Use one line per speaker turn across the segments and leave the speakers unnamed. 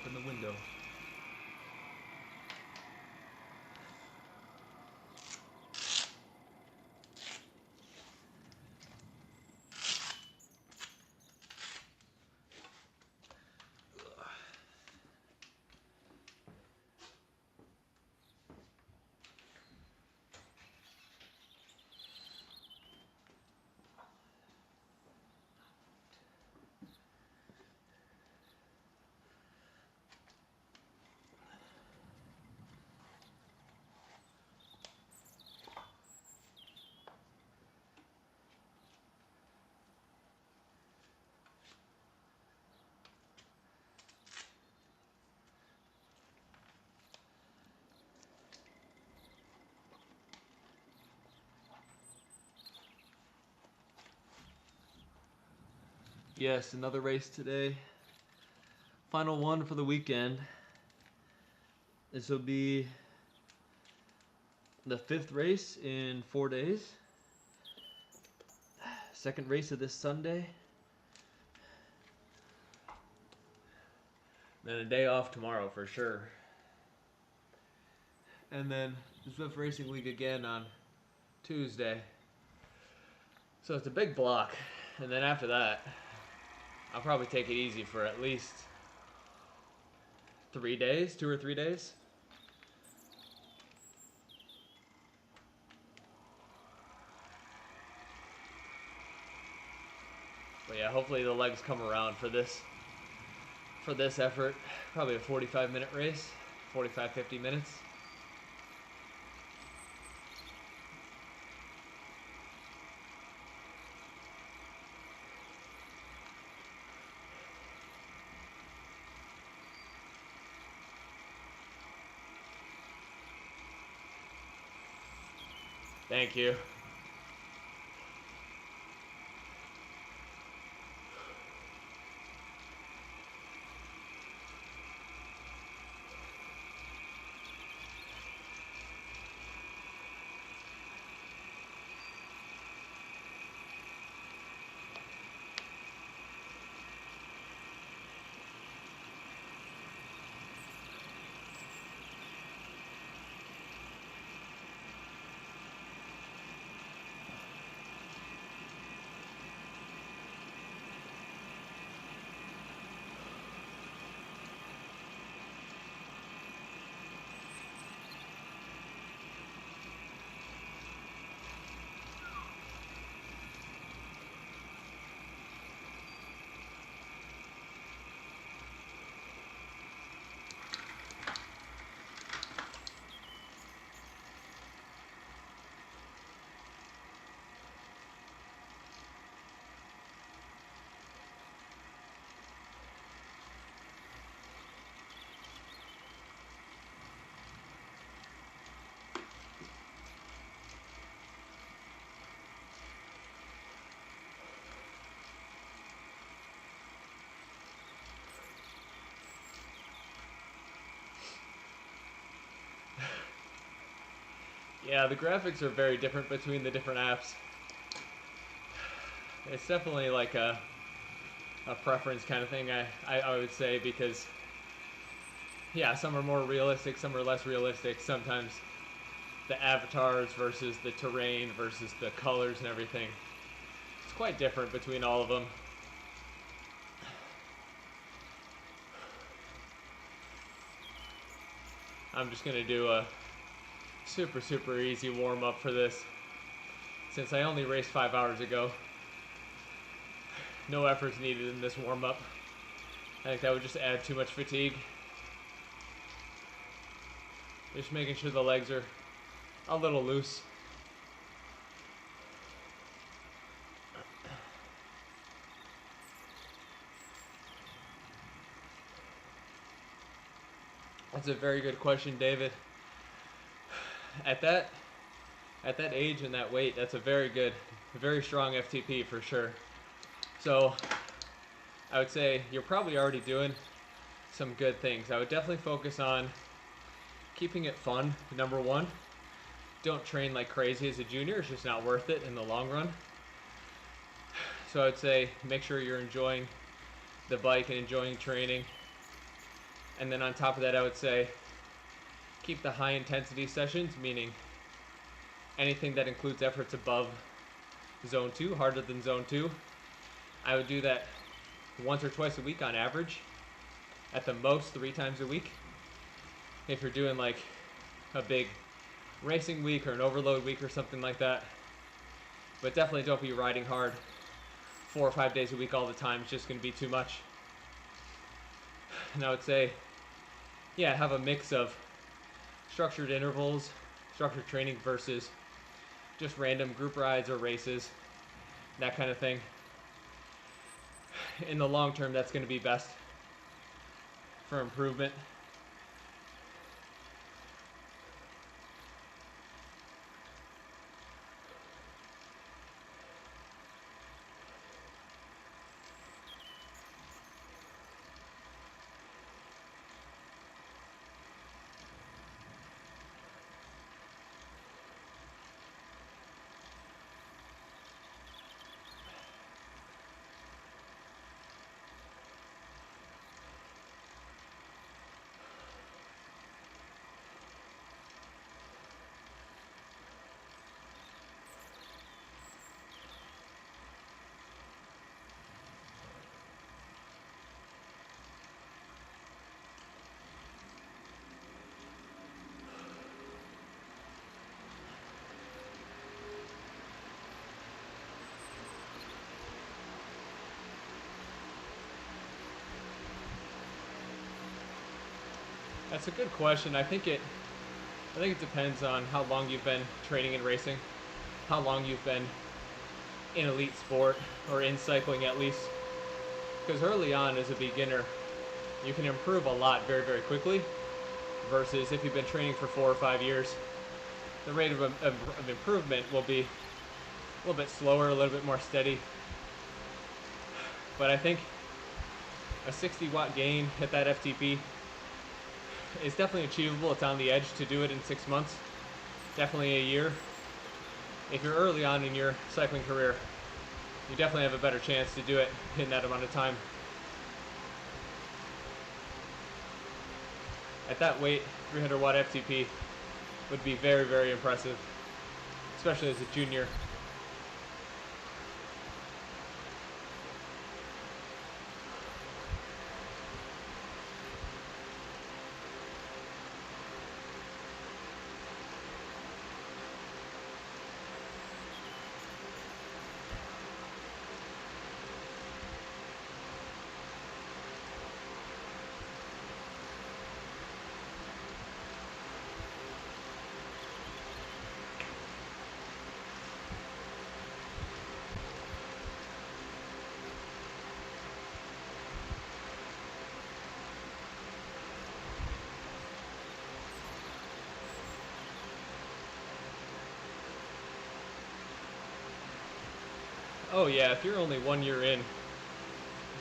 Open the window. Yes, another race today. Final one for the weekend. This will be the 5th race in 4 days. Second race of this Sunday. Then a day off tomorrow for sure. And then the Swift Racing League again on Tuesday. So it's a big block. And then after that, I'll probably take it easy for at least 3 days, 2 or 3 days. But yeah, hopefully the legs come around for this effort. Probably a 45-minute race, 45, 50 minutes. Thank you. Yeah, the graphics are very different between the different apps. It's definitely like a preference kind of thing, I would say, because yeah, some are more realistic, some are less realistic. Sometimes the avatars versus the terrain versus the colors and everything, it's quite different between all of them. I'm just gonna do a super easy warm-up for this, since I only raced 5 hours ago. No efforts needed in this warm-up. I think that would just add too much fatigue. Just making sure the legs are a little loose. That's a very good question, David. At that age and that weight, that's a very good, very strong FTP for sure. So I would say you're probably already doing some good things. I would definitely focus on keeping it fun, number one. Don't train like crazy as a junior. It's just not worth it in the long run. So I would say make sure you're enjoying the bike and enjoying training. And then on top of that, I would say keep the high intensity sessions, meaning anything that includes efforts above zone 2, harder than zone 2. I would do that once or twice a week on average, at the most 3 times a week. If you're doing like a big racing week or an overload week or something like that. But definitely don't be riding hard 4 or 5 days a week all the time. It's just going to be too much. And I would say, yeah, have a mix of structured intervals, structured training versus just random group rides or races, that kind of thing. In the long term, that's going to be best for improvement. That's a good question. I think it depends on how long you've been training and racing, how long you've been in elite sport or in cycling at least. Because early on as a beginner, you can improve a lot very, very quickly versus if you've been training for 4 or 5 years, the rate of improvement will be a little bit slower, a little bit more steady. But I think a 60 watt gain at that FTP is definitely achievable. It's on the edge to do it in 6 months, definitely a year. If you're early on in your cycling career, you definitely have a better chance to do it in that amount of time. At that weight, 300 watt FTP would be very, very impressive, especially as a junior. Oh yeah, if you're only 1 year in,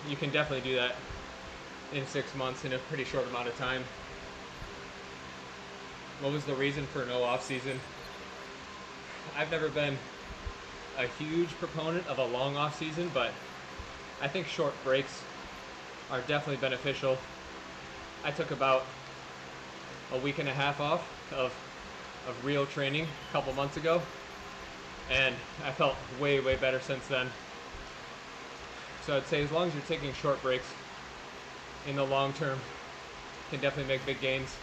you can definitely do that in 6 months in a pretty short amount of time. What was the reason for no off season? I've never been a huge proponent of a long off season, but I think short breaks are definitely beneficial. I took about a week and a half off of real training a couple months ago, and I felt way, way better since then. So I'd say as long as you're taking short breaks in the long term, you can definitely make big gains.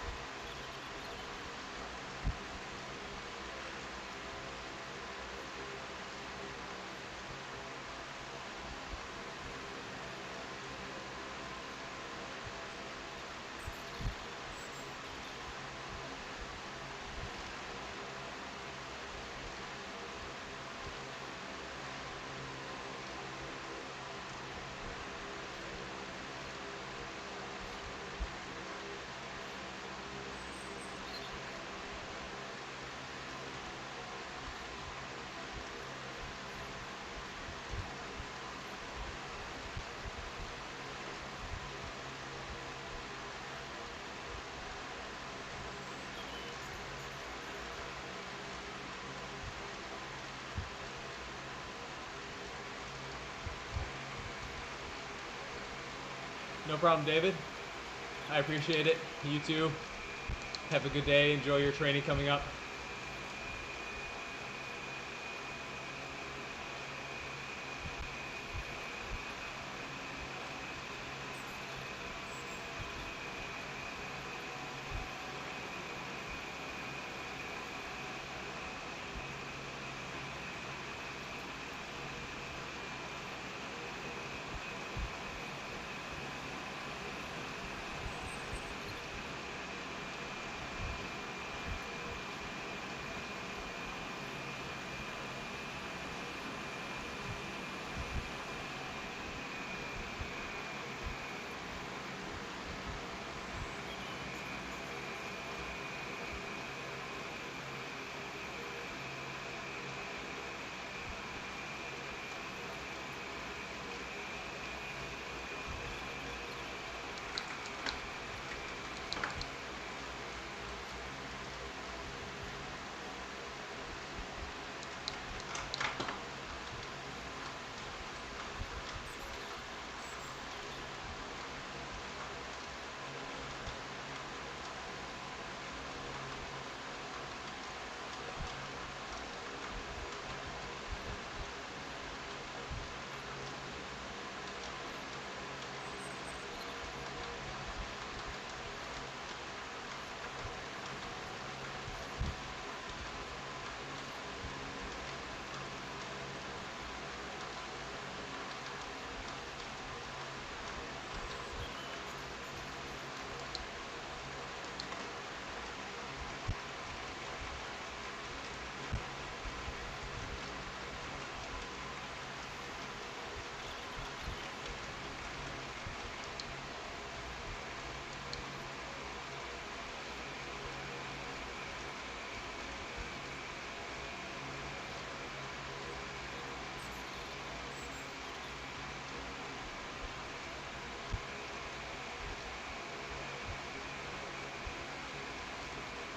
No problem, David. I appreciate it. You too. Have a good day. Enjoy your training coming up.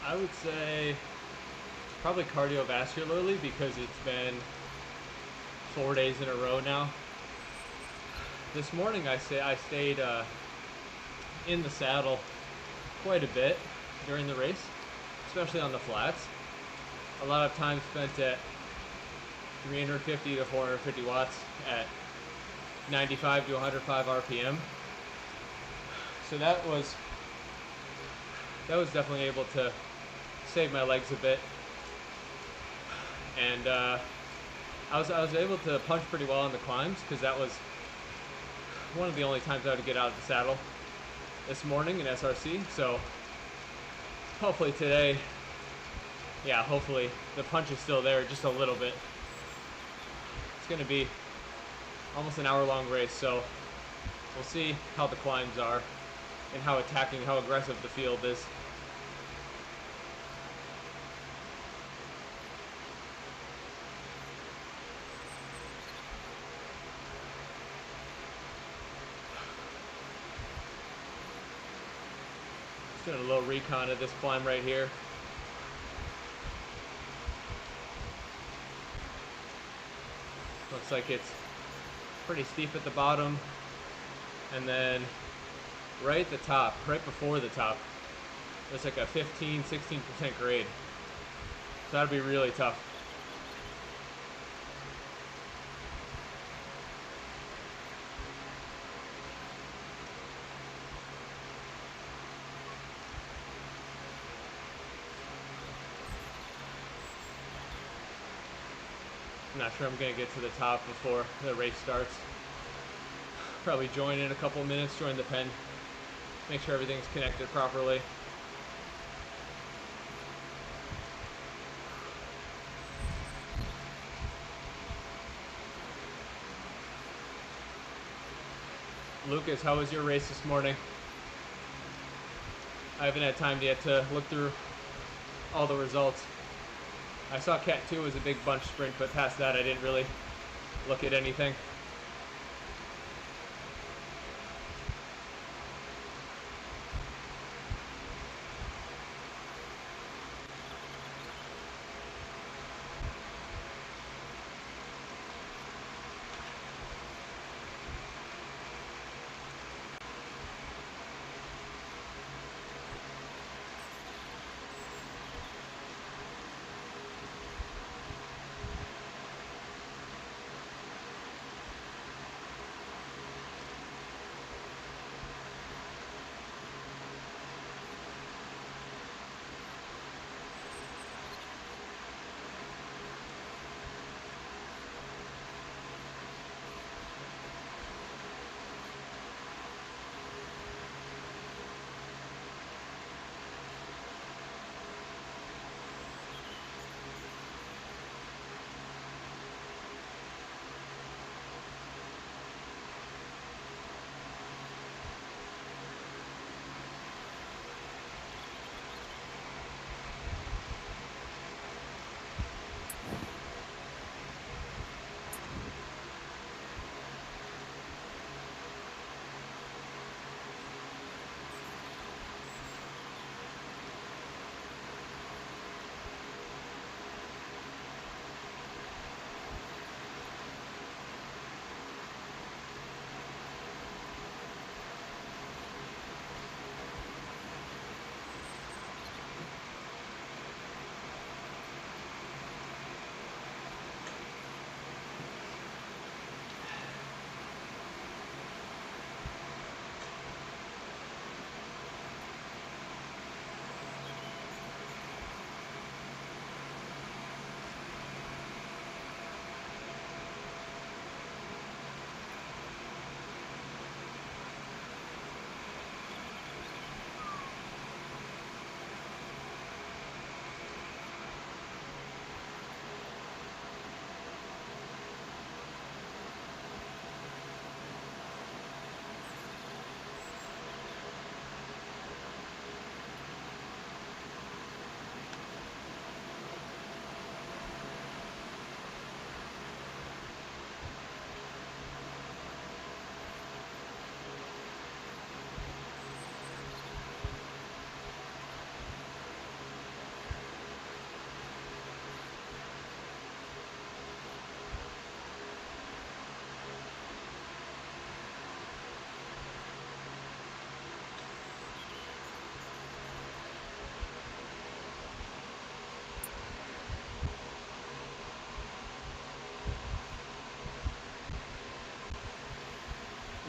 I would say probably cardiovascularly because it's been 4 days in a row now. This morning I stayed in the saddle quite a bit during the race, especially on the flats. A lot of time spent at 350 to 450 watts at 95 to 105 RPM. So that was definitely able to save my legs a bit, and I was able to punch pretty well on the climbs because that was one of the only times I would get out of the saddle this morning in SRC. So hopefully today, yeah, hopefully the punch is still there just a little bit. It's going to be almost an hour-long race, so we'll see how the climbs are and how attacking, how aggressive the field is. Just doing a little recon of this climb right here. Looks like it's pretty steep at the bottom, and then right at the top, right before the top, there's like a 15-16% grade. So that'd be really tough. I'm not sure I'm going to get to the top before the race starts. Probably join in a couple minutes, join the pen, make sure everything's connected properly. Lucas, how was your race this morning? I haven't had time yet to look through all the results. I saw Cat 2 was a big bunch sprint, but past that I didn't really look at anything.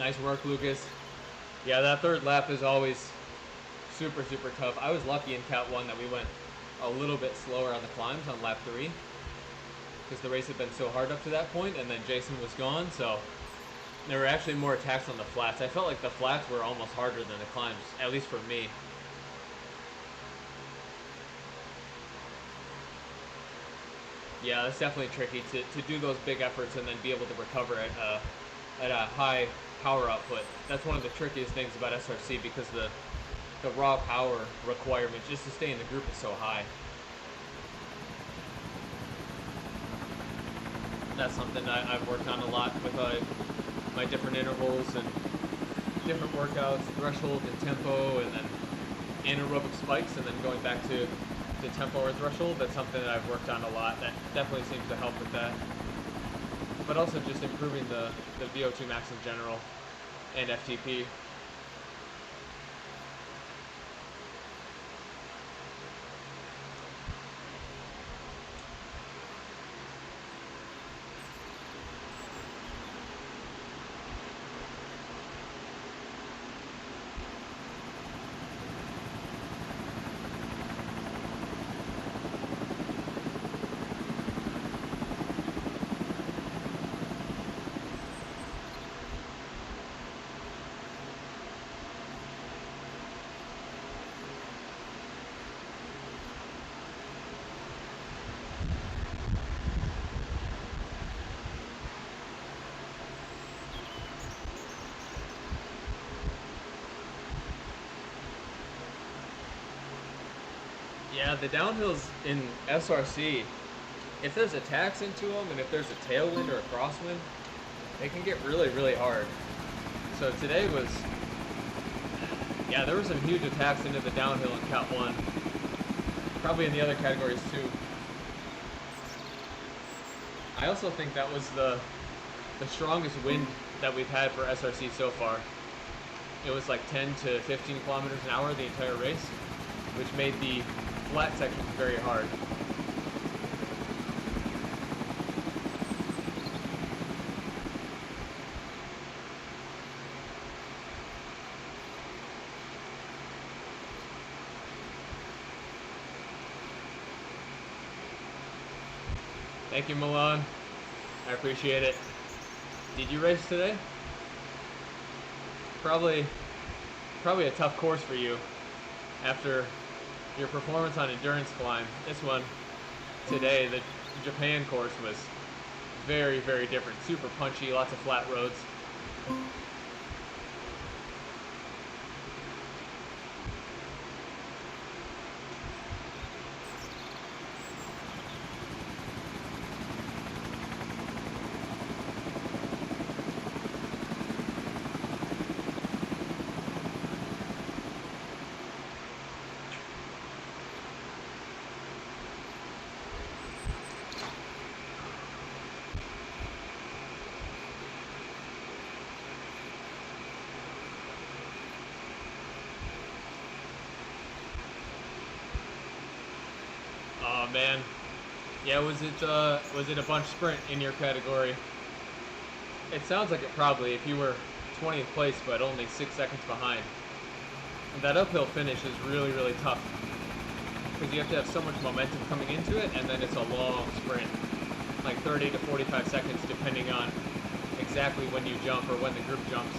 Nice work, Lucas. Yeah, that third lap is always super tough. I was lucky in Cat 1 that we went a little bit slower on the climbs on lap 3 because the race had been so hard up to that point, and then Jason was gone, so there were actually more attacks on the flats. I felt like the flats were almost harder than the climbs, at least for me. Yeah, it's definitely tricky to do those big efforts and then be able to recover at a high power output. That's one of the trickiest things about SRC because the raw power requirement just to stay in the group is so high. That's something I've worked on a lot with my different intervals and different workouts, threshold and tempo, and then anaerobic spikes, and then going back to tempo or threshold. That's something that I've worked on a lot. That definitely seems to help with that. But also just improving the VO2 max in general and FTP. Yeah, the downhills in SRC, if there's attacks into them and if there's a tailwind or a crosswind, they can get really hard. So today was, yeah, there were some huge attacks into the downhill in Cat 1. Probably in the other categories too. I also think that was the strongest wind that we've had for SRC so far. It was like 10 to 15 kilometers an hour the entire race, which made the flat sections very hard. Thank you, Milan. I appreciate it. Did you race today? Probably a tough course for you after your performance on endurance climb. This one today, the Japan course, was very different. Super punchy, lots of flat roads. Oh man, yeah. Was it a bunch sprint in your category? It sounds like it probably. If you were 20th place but only 6 seconds behind, and that uphill finish is really tough because you have to have so much momentum coming into it, and then it's a long sprint, like 30 to 45 seconds, depending on exactly when you jump or when the group jumps.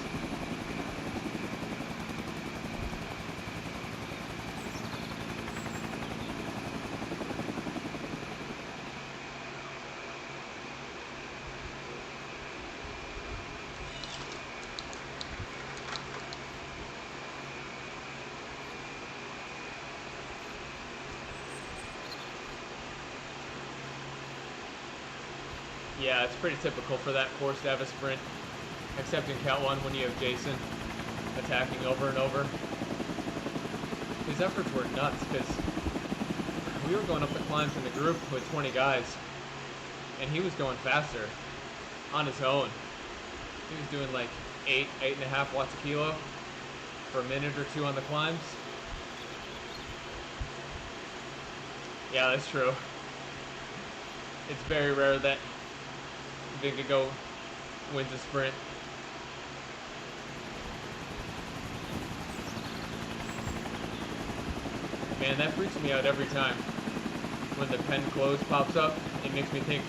Yeah, it's pretty typical for that course to have a sprint, except in Cat 1 when you have Jason attacking over and over. His efforts were nuts because we were going up the climbs in the group with 20 guys, and he was going faster on his own. He was doing like 8.5 watts a kilo for a minute or two on the climbs. Yeah, that's true. It's very rare that Vingegaard wins a sprint. Man, that freaks me out every time. When the pen close pops up, it makes me think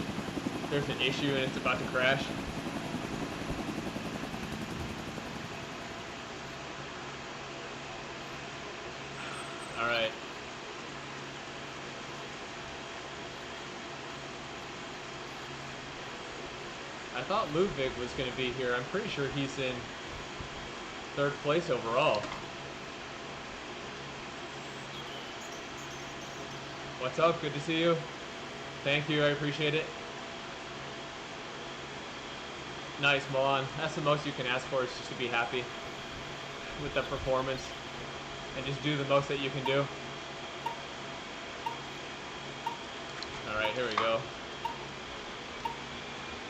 there's an issue and it's about to crash. Alright. I thought Ludwig was going to be here. I'm pretty sure he's in 3rd place overall. What's up? Good to see you. Thank you. I appreciate it. Nice, Milan. That's the most you can ask for, is just to be happy with the performance and just do the most that you can do. Alright, here we go.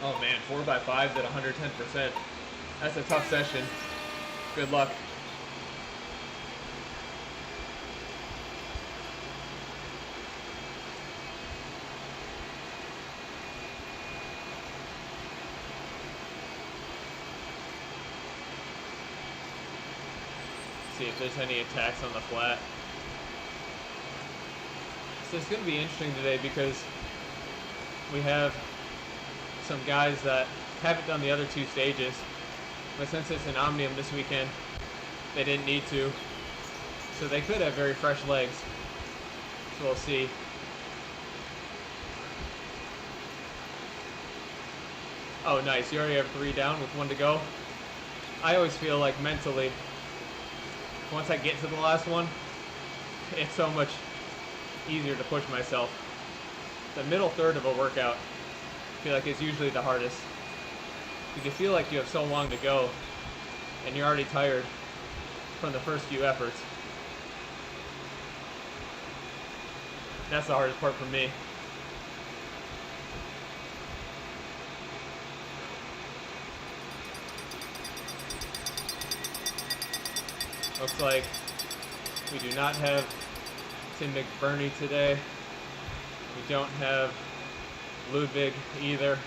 Oh man, 4x5s at 110%. That's a tough session. Good luck. See if there's any attacks on the flat. So it's going to be interesting today because we have some guys that haven't done the other 2 stages, but since it's an Omnium this weekend, they didn't need to, so they could have very fresh legs. So we'll see. Oh nice, you already have 3 down with 1 to go. I always feel like mentally, once I get to the last one, it's so much easier to push myself. The middle third of a workout, I feel like, is usually the hardest. You feel like you have so long to go, and you're already tired from the first few efforts. That's the hardest part for me. Looks like we do not have Tim McBurney today. We don't have Ludwig either.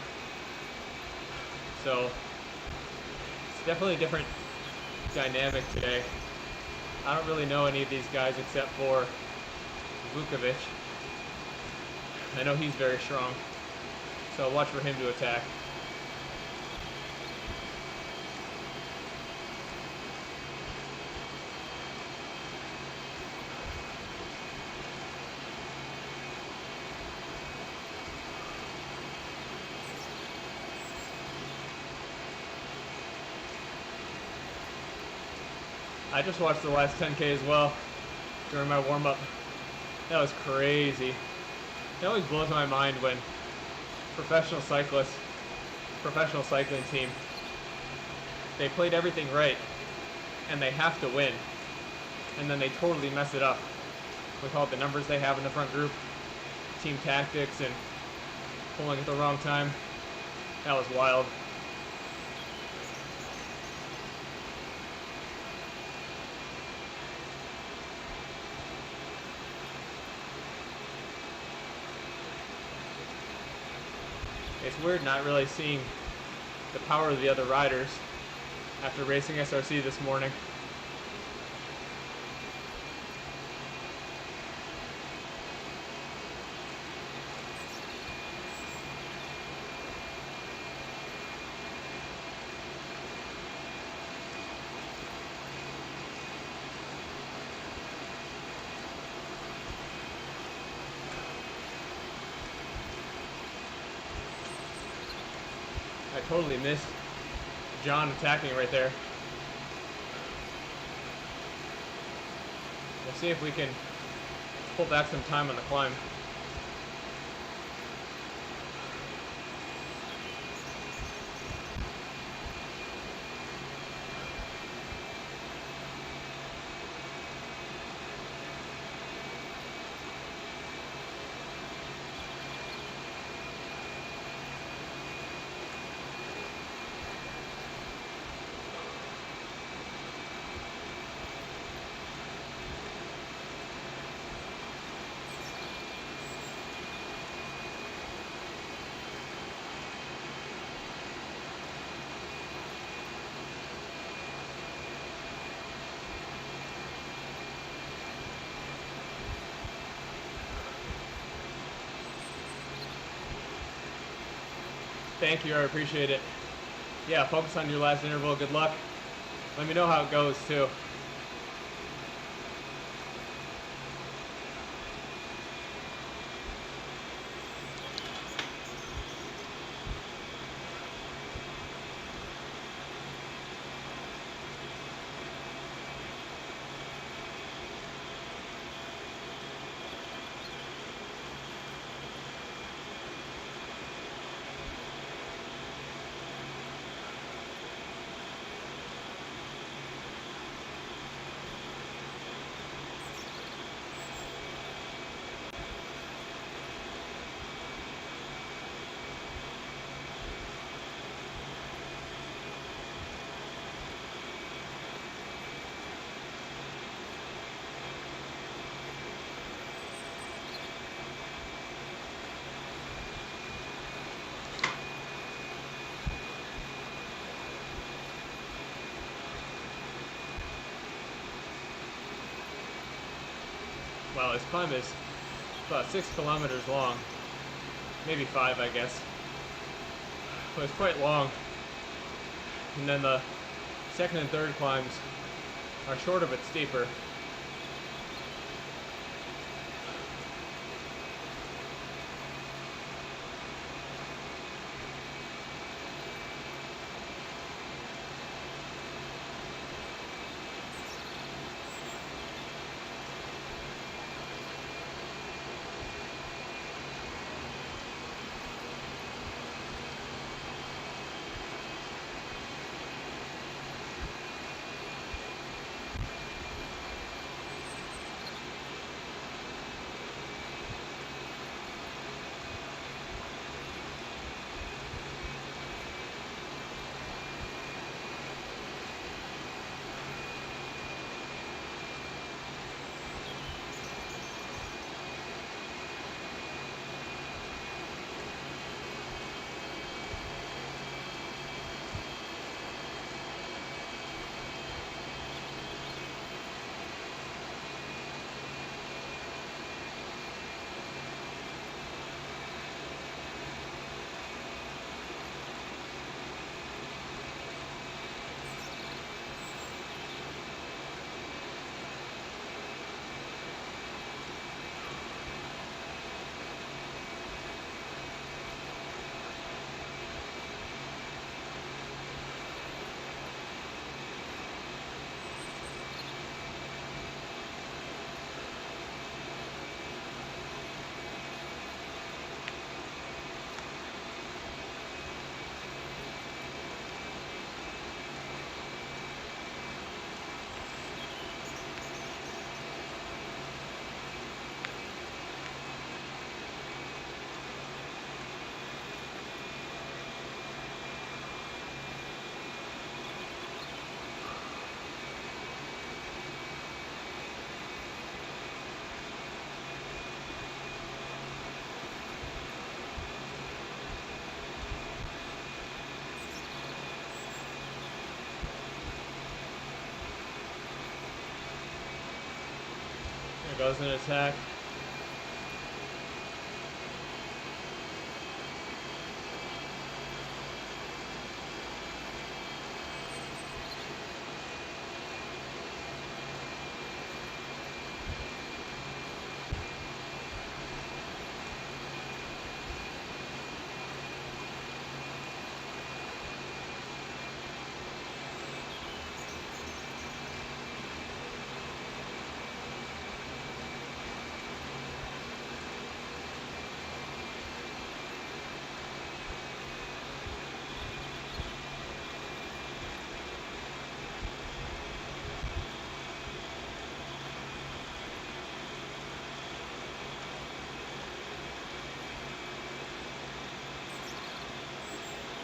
So it's definitely a different dynamic today. I don't really know any of these guys except for Vukovic. I know he's very strong, so watch for him to attack. I just watched the last 10K as well during my warm-up. That was crazy. It always blows my mind when professional cyclists, professional cycling team, they played everything right and they have to win, and then they totally mess it up with all the numbers they have in the front group, team tactics, and pulling at the wrong time. That was wild. It's weird not really seeing the power of the other riders after racing SRC this morning. I totally missed John attacking right there. We'll see if we can pull back some time on the climb. Thank you, I appreciate it. Yeah, focus on your last interval. Good luck. Let me know how it goes too. Wow, this climb is about 6 kilometers long. Maybe 5, I guess. But it's quite long. And then the second and third climbs are shorter but steeper. There goes an attack.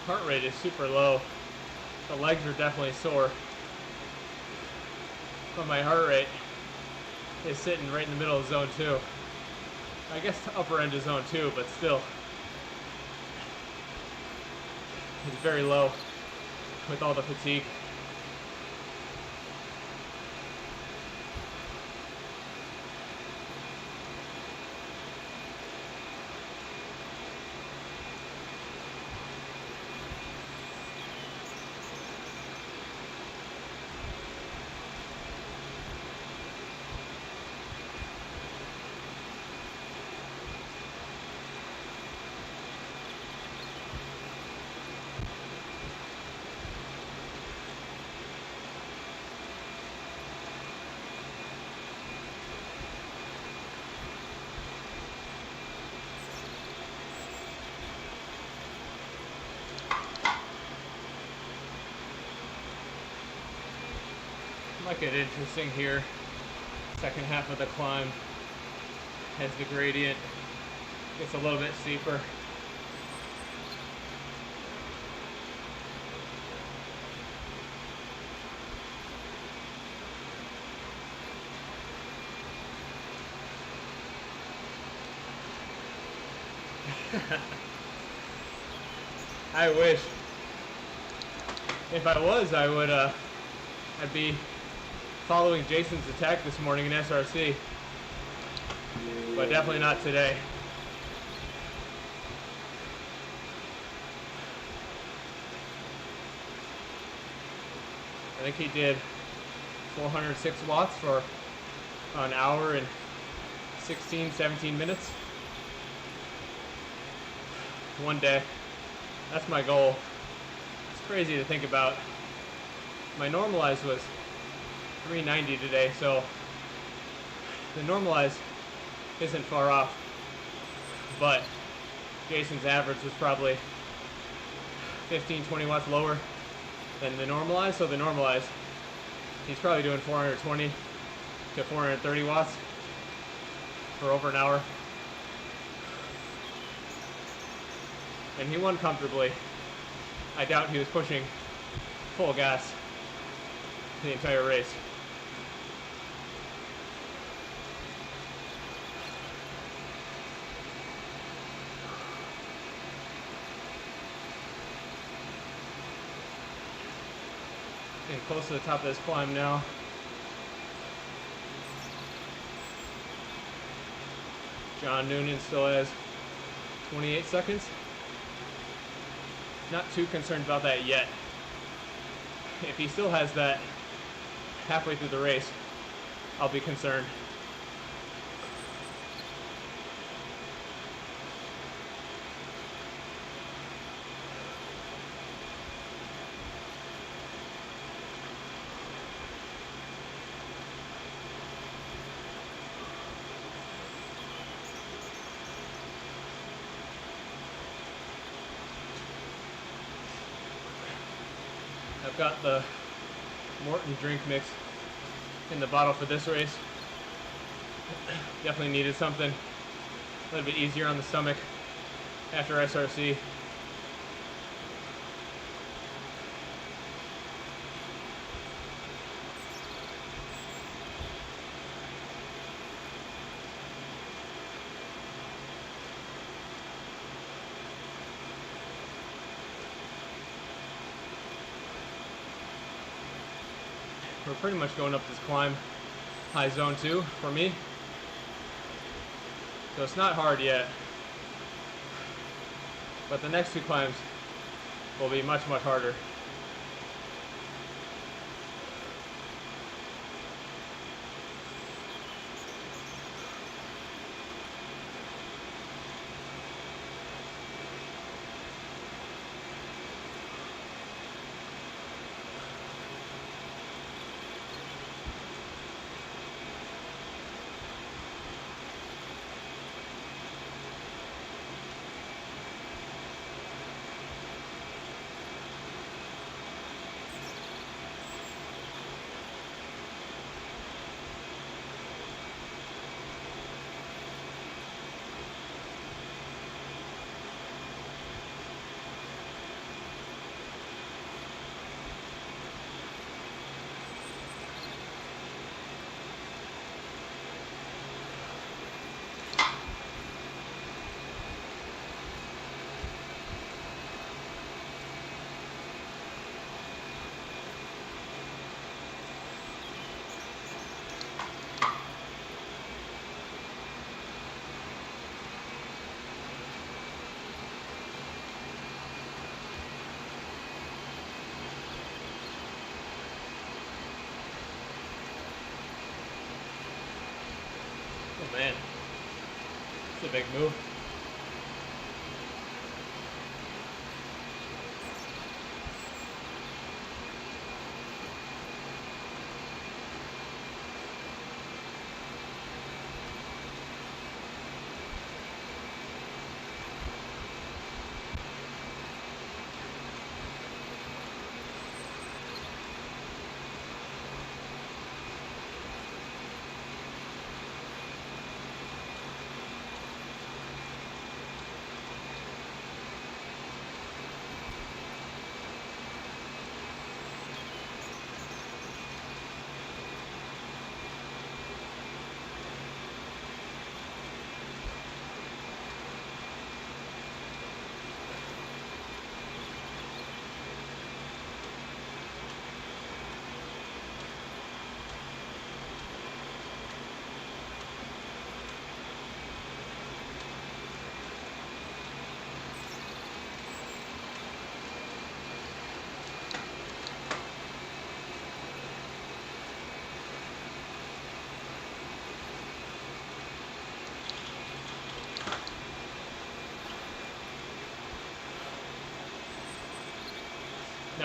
Heart rate is super low. The legs are definitely sore. But my heart rate is sitting right in the middle of zone 2. I guess the upper end of zone 2, but still. It's very low with all the fatigue. Might get interesting here. Second half of the climb, as the gradient gets a little bit steeper. I wish. If I was, I would, I'd be following Jason's attack this morning in SRC. But definitely not today. I think he did 406 watts for an hour and 16, 17 minutes. One day. That's my goal. It's crazy to think about. My normalized was 390 today, so the normalized isn't far off. But Jason's average was probably 15, 20 watts lower than the normalized, so the normalized, he's probably doing 420 to 430 watts for over an hour. And he won comfortably. I doubt he was pushing full gas the entire race. Getting close to the top of this climb now. John Noonan still has 28 seconds. Not too concerned about that yet. If he still has that halfway through the race, I'll be concerned. I've got the Morton drink mix in the bottle for this race. Definitely needed something a little bit easier on the stomach after SRC. We're pretty much going up this climb, high zone 2 for me. So it's not hard yet. But the next two climbs will be much, much harder. Oh man, it's a big move.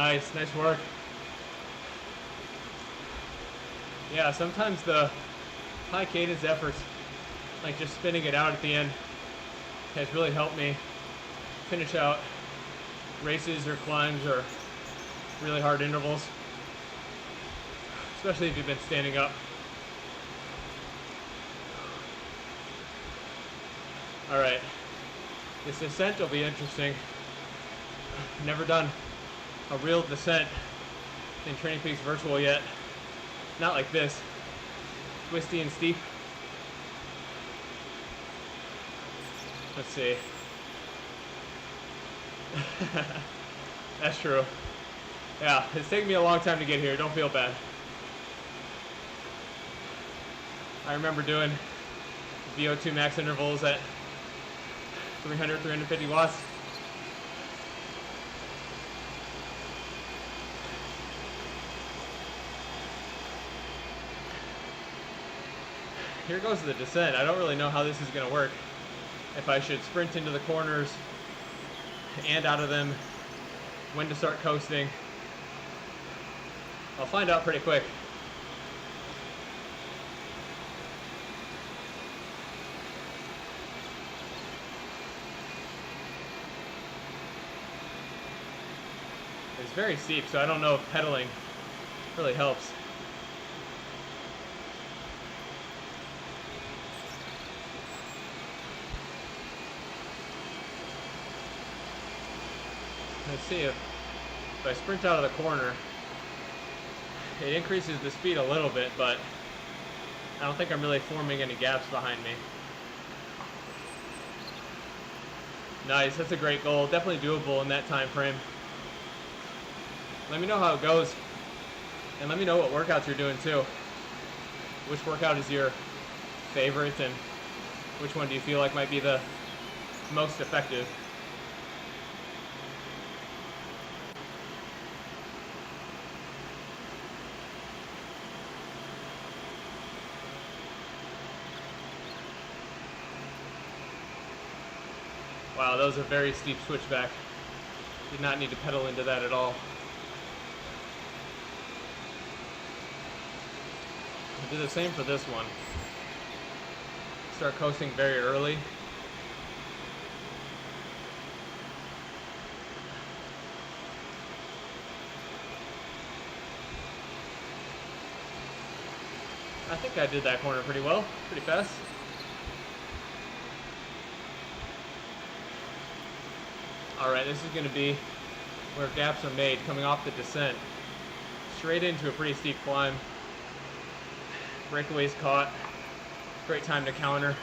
Nice, nice work. Yeah, sometimes the high cadence efforts, like just spinning it out at the end, has really helped me finish out races or climbs or really hard intervals, especially if you've been standing up. All right, this descent will be interesting. Never done a real descent in Training Peaks Virtual yet. Not like this, twisty and steep. Let's see. That's true. Yeah, it's taken me a long time to get here. Don't feel bad. I remember doing VO2 max intervals at 300, 350 watts. Here goes the descent. I don't really know how this is going to work. If I should sprint into the corners and out of them, when to start coasting. I'll find out pretty quick. It's very steep, so I don't know if pedaling really helps. Let's see if I sprint out of the corner, it increases the speed a little bit, but I don't think I'm really forming any gaps behind me. Nice, that's a great goal. Definitely doable in that time frame. Let me know how it goes, and let me know what workouts you're doing too. Which workout is your favorite, and which one do you feel like might be the most effective? Wow, that was a very steep switchback. Did not need to pedal into that at all. I'll do the same for this one. Start coasting very early. I think I did that corner pretty well, pretty fast. Alright, this is going to be where gaps are made coming off the descent. Straight into a pretty steep climb. Breakaway's caught. Great time to counter.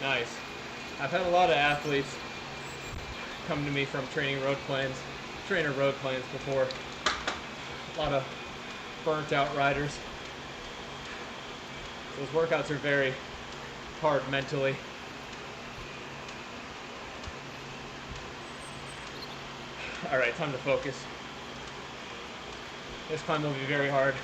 Nice. I've had a lot of athletes come to me from trainer road plans before. A lot of burnt out riders. Those workouts are very hard mentally. All right, time to focus. This climb will be very hard.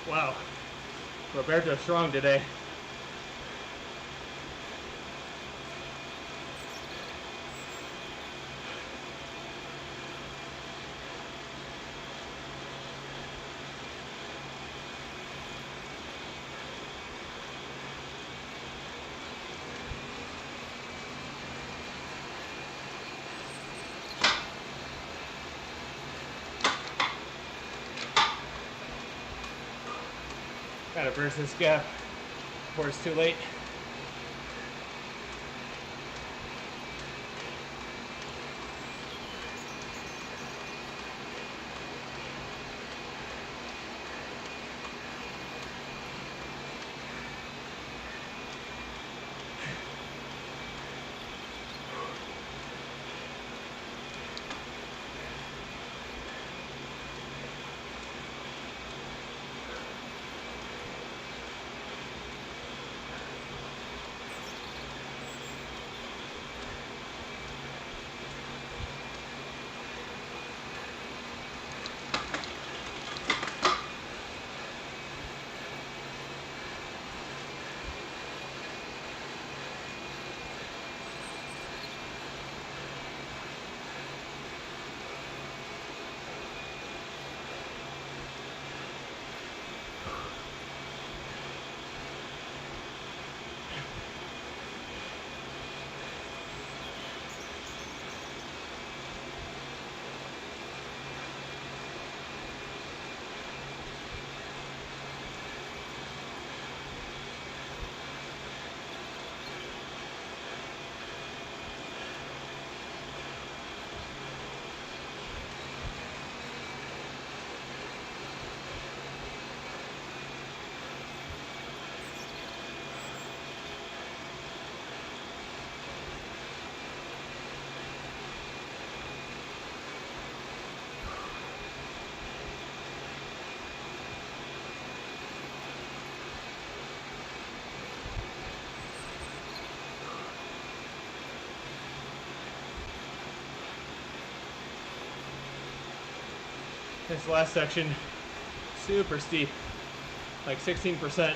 Wow. Roberto's strong today. Gotta burst this gap before it's too late. This last section, super steep, like 16%.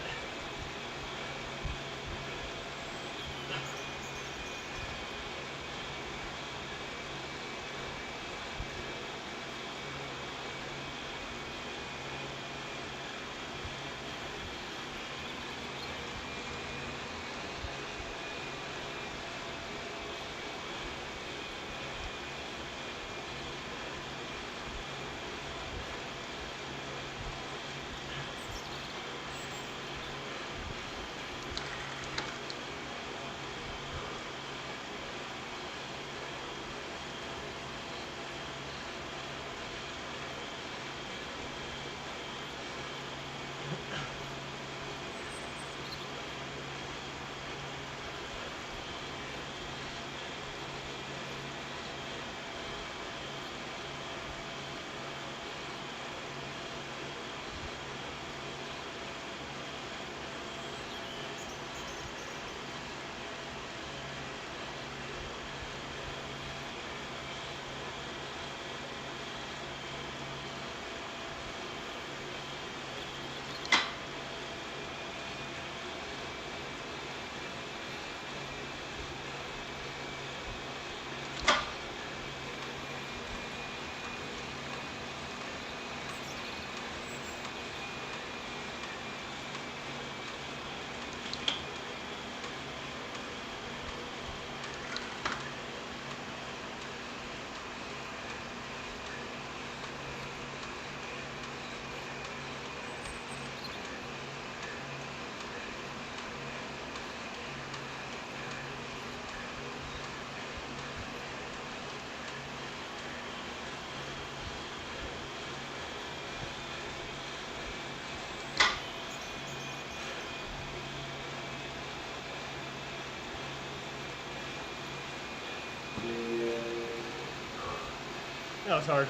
That was hard.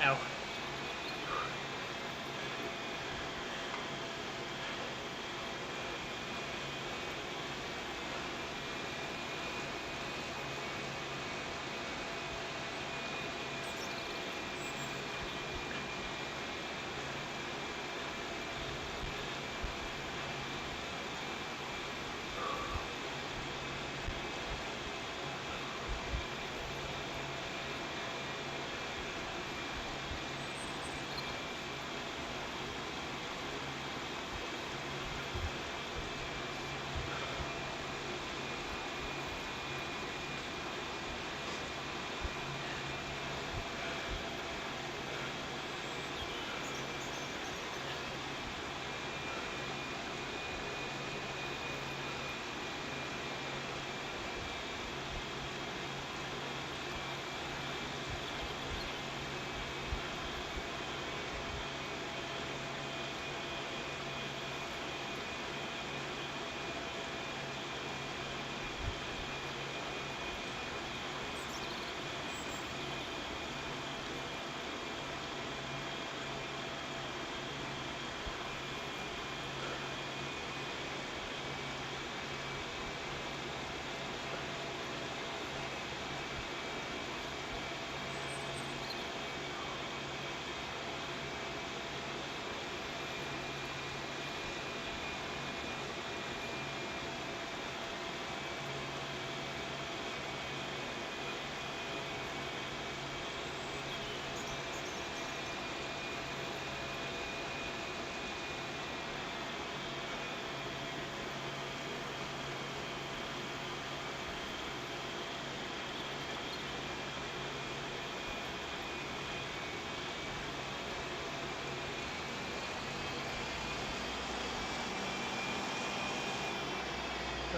Ow.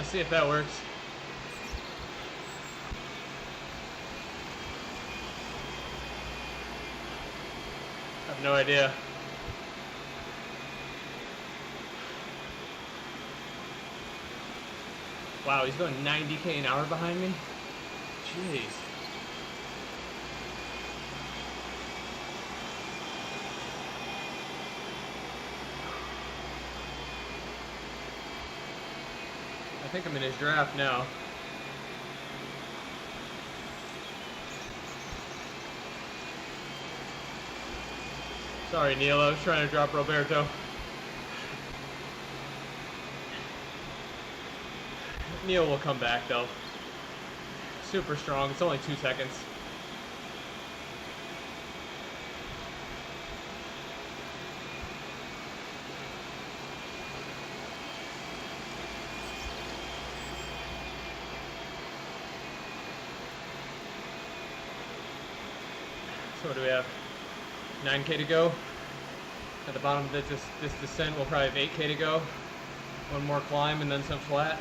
Let's see if that works. I have no idea. Wow, he's going 90k an hour behind me? Jeez. I think I'm in his draft now. Sorry, Neil, I was trying to drop Roberto. Neil will come back, though. Super strong. It's only 2 seconds. So what do we have? 9k to go. At the bottom of this descent, we'll probably have 8k to go. One more climb and then some flat.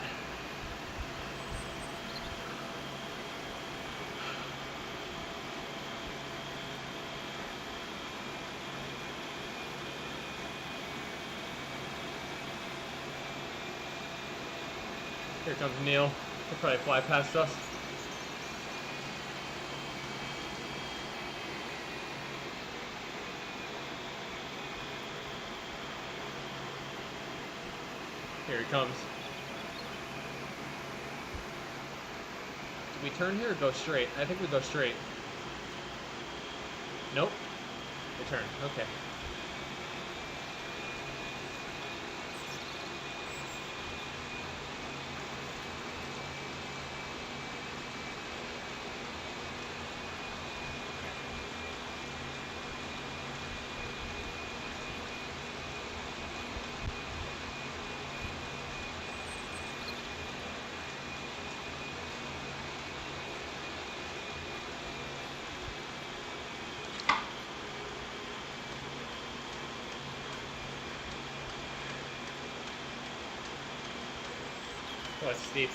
Here comes Neil. He'll probably fly past us. Here he comes. Do we turn here or go straight? I think we go straight. Nope. We turn. Okay. Oh, it's steep.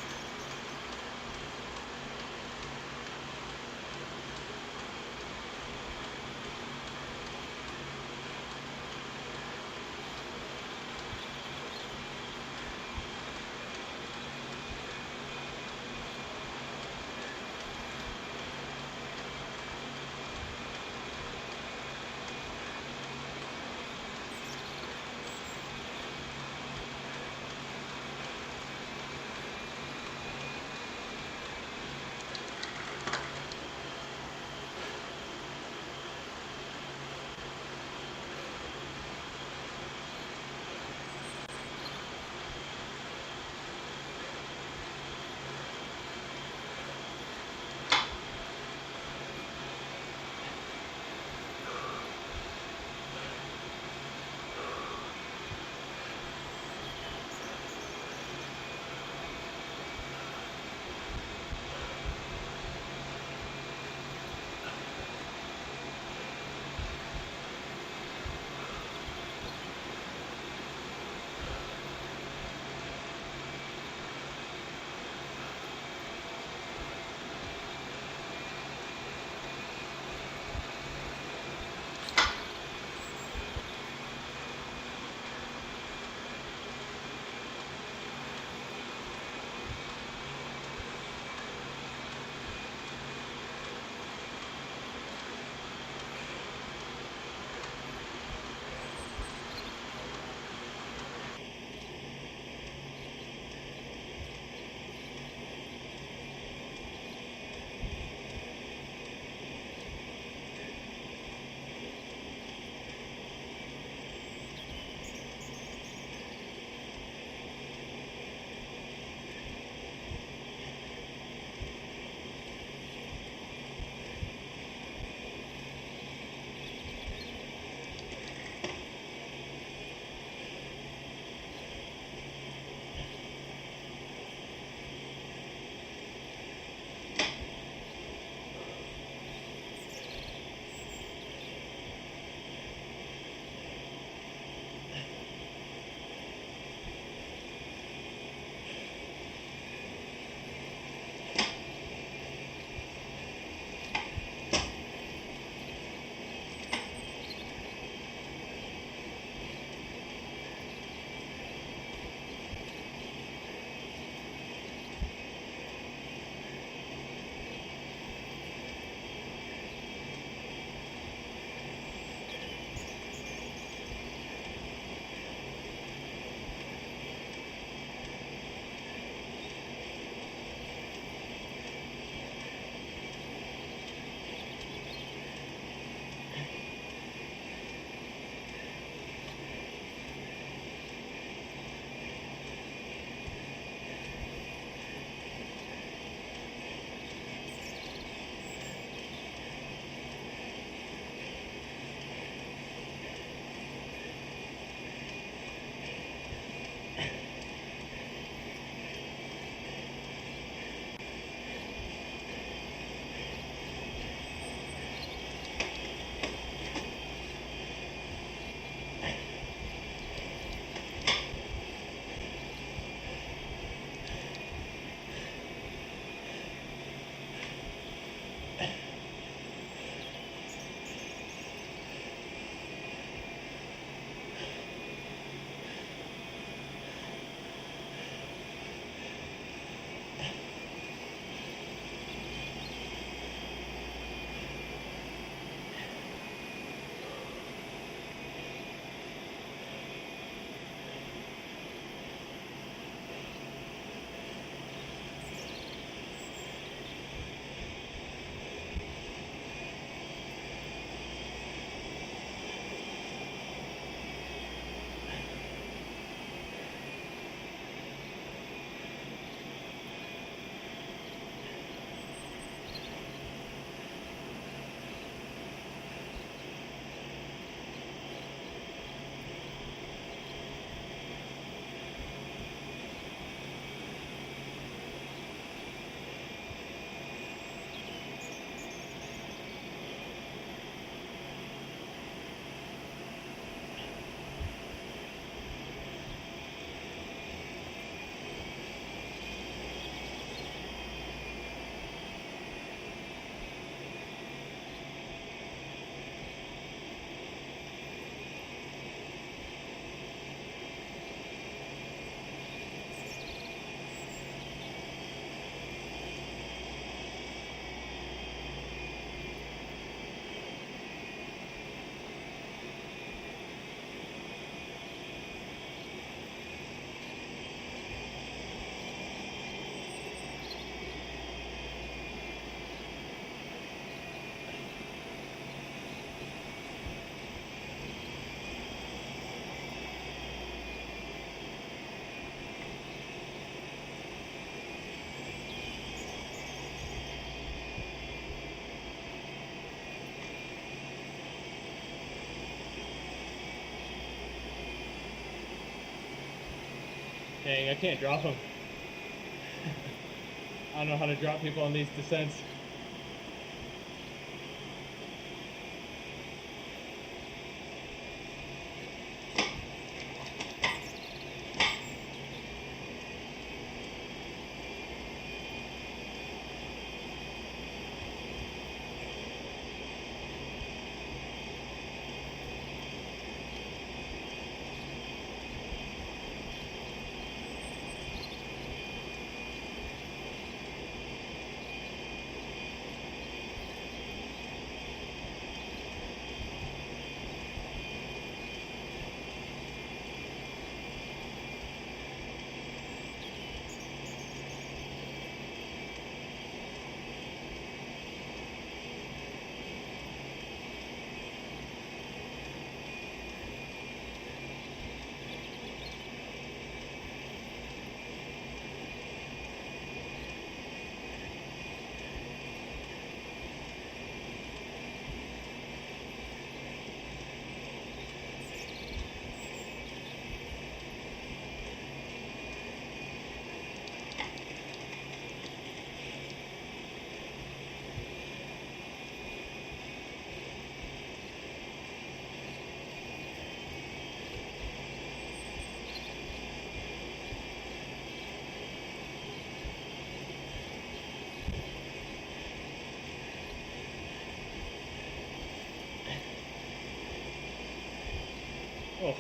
Dang, I can't drop him. I don't know how to drop people on these descents. Oh.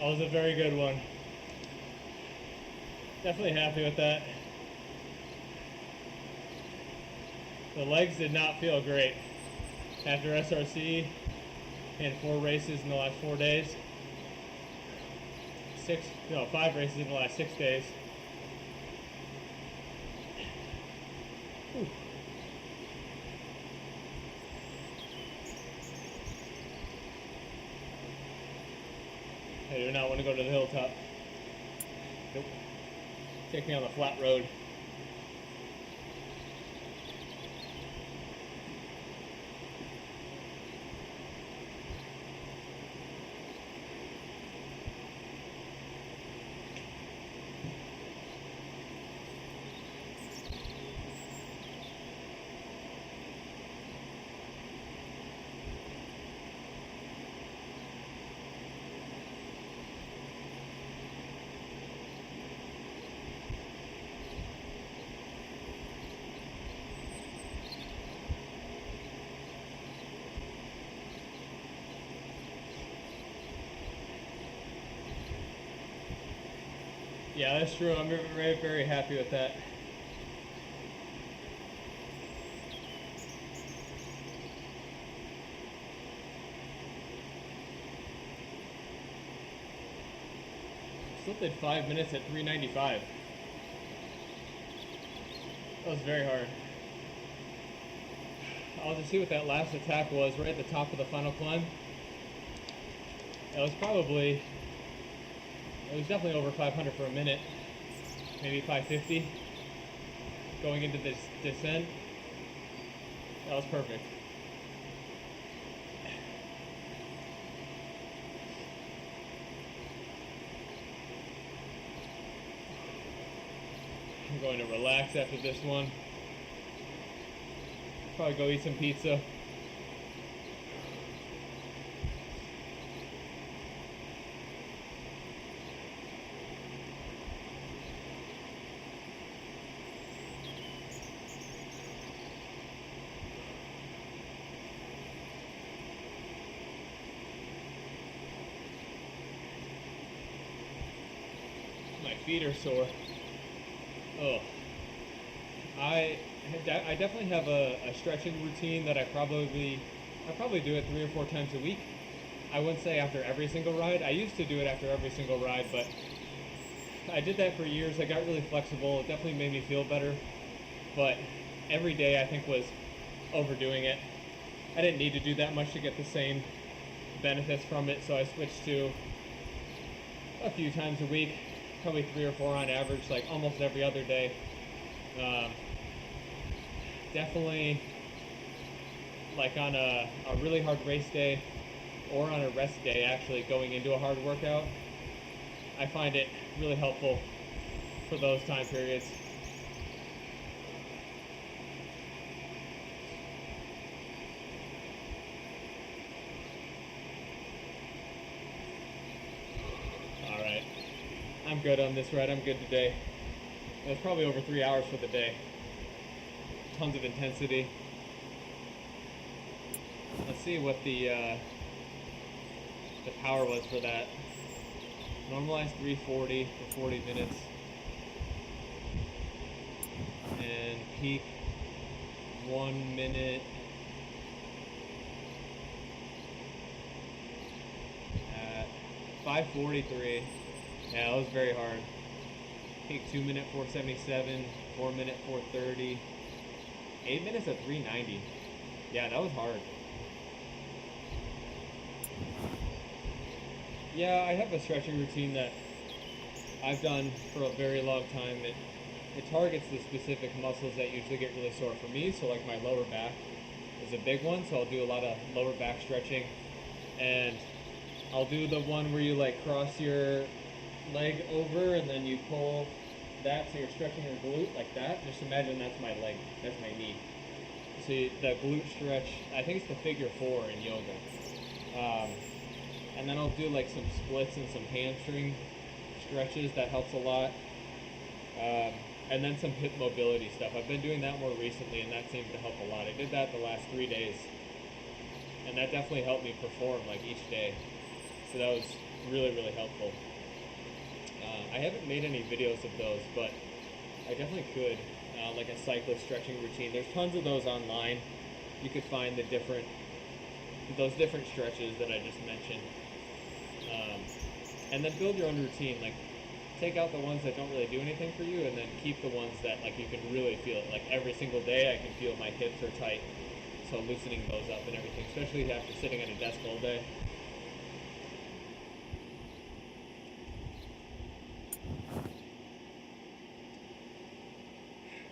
That was a very good one. Definitely happy with that. The legs did not feel great. After SRC and 4 races in the last 4 days. 5 races in the last 6 days. Whew. I do not want to go to the hilltop. Nope. Take me on the flat road. Yeah, that's true. I'm very, very happy with that. Still did 5 minutes at 395. That was very hard. I'll just see what that last attack was right at the top of the final climb. It was definitely over 500 for a minute, maybe 550 going into this descent. That was perfect. I'm going to relax after this one. Probably go eat some pizza. My feet are sore. Oh, I definitely have a stretching routine that I probably do it 3 or 4 times a week. I wouldn't say after every single ride. I used to do it after every single ride, but I did that for years. I got really flexible. It definitely made me feel better, but every day I think was overdoing it. I didn't need to do that much to get the same benefits from it, so I switched to a few times a week, probably 3 or 4 on average, like almost every other day. Definitely, like on a really hard race day or on a rest day, actually going into a hard workout, I find it really helpful for those time periods. Alright, I'm good on this ride. I'm good today. It was probably over 3 hours for the day. Tons of intensity. Let's see what the power was for that. Normalized 340 for 40 minutes. And peak 1 minute at 5:43. Yeah, that was very hard. Peak 2 minute 477, 4 minute 430, 8 minutes at 390. Yeah, that was hard. Yeah, I have a stretching routine that I've done for a very long time. It targets the specific muscles that usually get really sore for me. So like my lower back is a big one, so I'll do a lot of lower back stretching. And I'll do the one where you like cross your leg over and then you pull that so you're stretching your glute like that. Just imagine that's my leg, that's my knee. So the glute stretch, I think it's the figure 4 in yoga. And then I'll do like some splits and some hamstring stretches. That helps a lot. And then some hip mobility stuff. I've been doing that more recently, and that seems to help a lot. I did that the last 3 days, and that definitely helped me perform like each day. So that really, really helpful. I haven't made any videos of those, but I definitely could. Like a cyclist stretching routine. There's tons of those online. You could find those different stretches that I just mentioned. And then build your own routine. Like, take out the ones that don't really do anything for you, and then keep the ones that like you can really feel it. Like every single day I can feel my hips are tight, so loosening those up and everything, especially after sitting at a desk all day.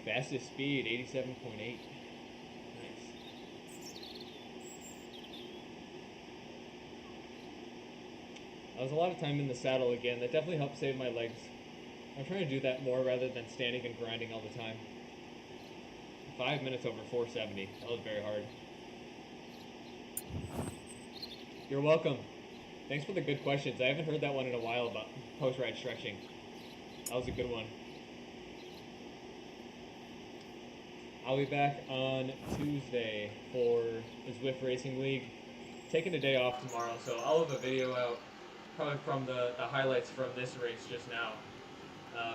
Fastest speed, 87.8. Nice. That was a lot of time in the saddle again. That definitely helped save my legs. I'm trying to do that more rather than standing and grinding all the time. 5 minutes over 470. That was very hard. You're welcome. Thanks for the good questions. I haven't heard that one in a while about post-ride stretching. That was a good one. I'll be back on Tuesday for the Zwift Racing League. Taking a day off tomorrow, so I'll have a video out probably from the highlights from this race just now.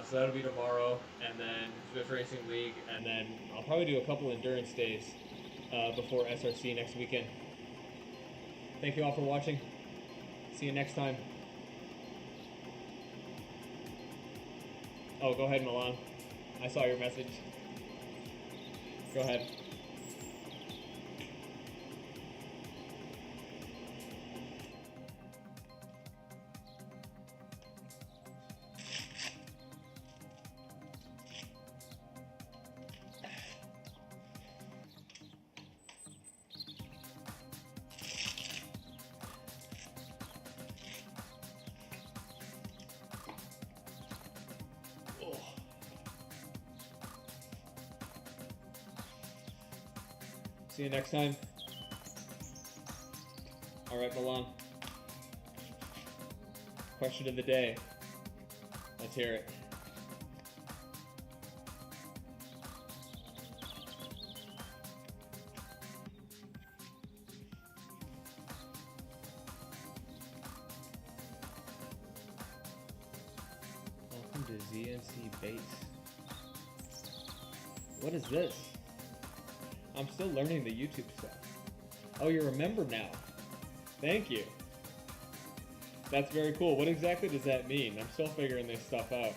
So that'll be tomorrow, and then Zwift Racing League, and then I'll probably do a couple endurance days before SRC next weekend. Thank you all for watching. See you next time. Oh, go ahead, Milan. I saw your message. Go ahead. See you next time. All right, Milan. Question of the day. Let's hear it. Welcome to ZNC Base. What is this? I'm still learning the YouTube stuff. Oh, you're a member now. Thank you. That's very cool. What exactly does that mean? I'm still figuring this stuff out.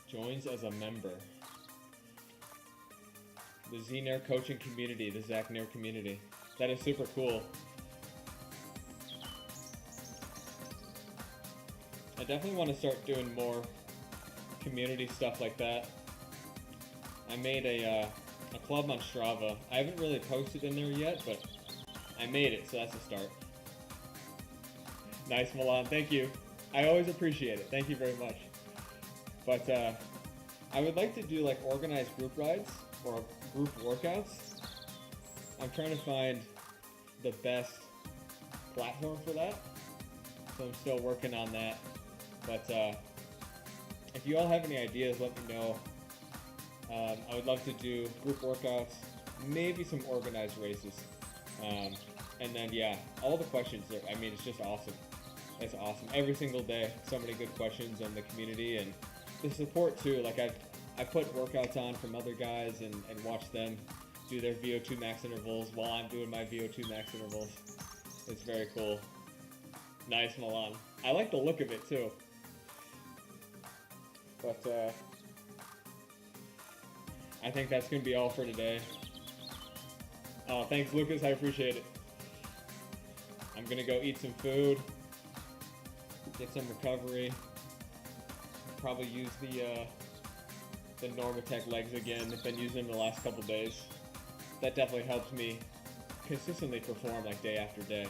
Joins as a member. The Z-Nair coaching community, the Zach Nair community. That is super cool. I definitely want to start doing more community stuff like that. I made a club on Strava. I haven't really posted in there yet, but I made it, so that's a start. Nice, Milan. Thank you. I always appreciate it. Thank you very much. But I would like to do like organized group rides or group workouts. I'm trying to find the best platform for that, so I'm still working on that. But if you all have any ideas, let me know. I would love to do group workouts, maybe some organized races. And then, yeah, all the questions there. I mean, it's just awesome. It's awesome. Every single day, so many good questions in the community. And the support, too. Like, I put workouts on from other guys and watch them do their VO2 max intervals while I'm doing my VO2 max intervals. It's very cool. Nice, Milan. I like the look of it, too. But I think that's going to be all for today. Oh, thanks, Lucas. I appreciate it. I'm going to go eat some food, get some recovery, probably use the Normatec legs again. I've been using them the last couple days. That definitely helps me consistently perform like day after day.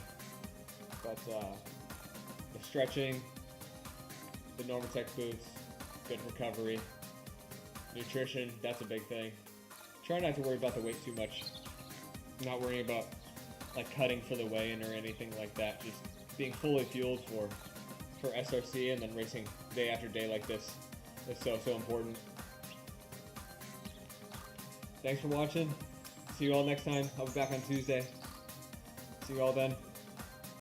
But the stretching, the Normatec boots, good recovery, nutrition, that's a big thing. Try not to worry about the weight too much. I'm not worrying about like cutting for the weigh-in or anything like that. Just being fully fueled for SRC and then racing day after day like this is so important. Thanks for watching. See you all next time. I'll be back on Tuesday. See you all then.